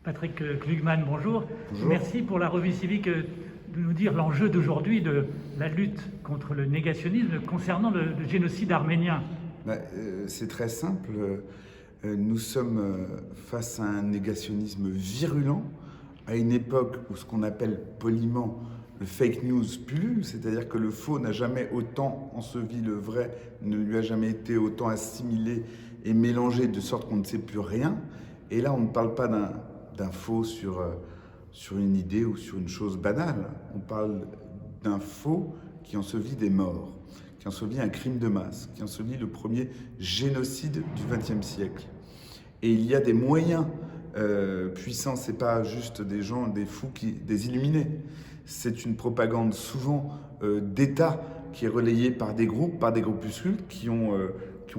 Patrick Klugman, bonjour. Bonjour. Merci pour la revue civique de nous dire l'enjeu d'aujourd'hui de la lutte contre le négationnisme concernant le génocide arménien. C'est très simple. Nous sommes face à un négationnisme virulent, à une époque où ce qu'on appelle poliment le fake news pullule, c'est-à-dire que le faux n'a jamais autant enseveli le vrai, ne lui a jamais été autant assimilé et mélangé de sorte qu'on ne sait plus rien. Et là, on ne parle pas d'un faux sur une idée ou sur une chose banale. On parle d'un faux qui ensevelit des morts, qui ensevelit un crime de masse, qui ensevelit le premier génocide du XXe siècle. Et il y a des moyens puissants, c'est pas juste des gens, des fous, des illuminés. C'est une propagande souvent d'État qui est relayée par des groupuscules qui ont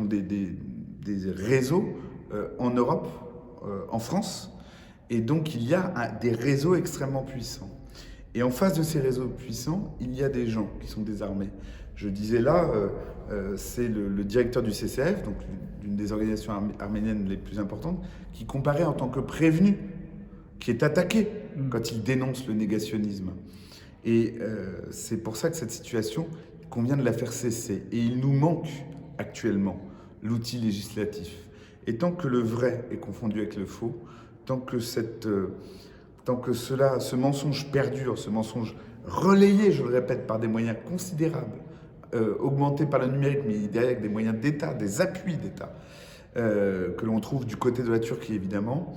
des réseaux en Europe, en France. Et donc il y a des réseaux extrêmement puissants. Et en face de ces réseaux puissants, il y a des gens qui sont désarmés. Je disais là, c'est le directeur du CCF, donc l'une des organisations arméniennes les plus importantes, qui comparaît en tant que prévenu, qui est attaqué quand il dénonce le négationnisme. Et c'est pour ça que cette situation, il convient de la faire cesser. Et il nous manque actuellement l'outil législatif. Et tant que le vrai est confondu avec le faux, tant que ce mensonge perdure, ce mensonge relayé, je le répète, par des moyens considérables, augmenté par le numérique, mais derrière avec des moyens d'État, des appuis d'État, que l'on trouve du côté de la Turquie évidemment,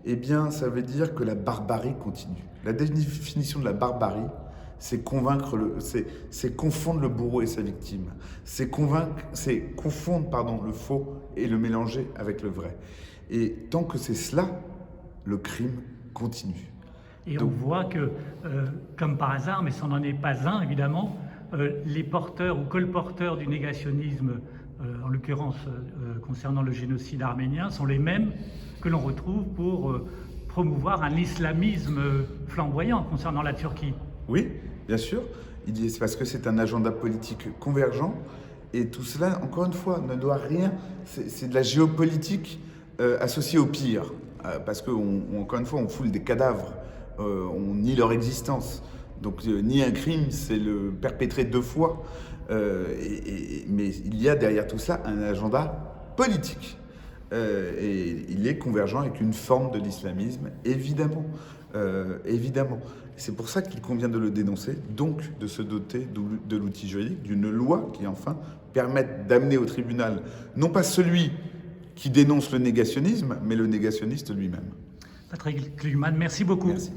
eh bien ça veut dire que la barbarie continue. La définition de la barbarie, c'est confondre le bourreau et sa victime, c'est confondre le faux et le mélanger avec le vrai. Et tant que c'est cela, le crime continue. Et donc, on voit que, comme par hasard, mais ça n'en est pas un évidemment, les porteurs ou colporteurs du négationnisme, en l'occurrence concernant le génocide arménien, sont les mêmes que l'on retrouve pour promouvoir un islamisme flamboyant concernant la Turquie. Oui, bien sûr. C'est parce que c'est un agenda politique convergent. Et tout cela, encore une fois, ne doit rien. C'est de la géopolitique associée au pire. Parce qu'encore une fois, on foule des cadavres. On nie leur existence. Donc nier un crime, c'est le perpétrer deux fois. Mais il y a derrière tout ça un agenda politique. Et il est convergent avec une forme de l'islamisme, évidemment. Évidemment. C'est pour ça qu'il convient de le dénoncer, donc de se doter de l'outil juridique, d'une loi qui enfin permette d'amener au tribunal, non pas celui qui dénonce le négationnisme, mais le négationniste lui-même. Patrick Klugman, merci beaucoup. Merci.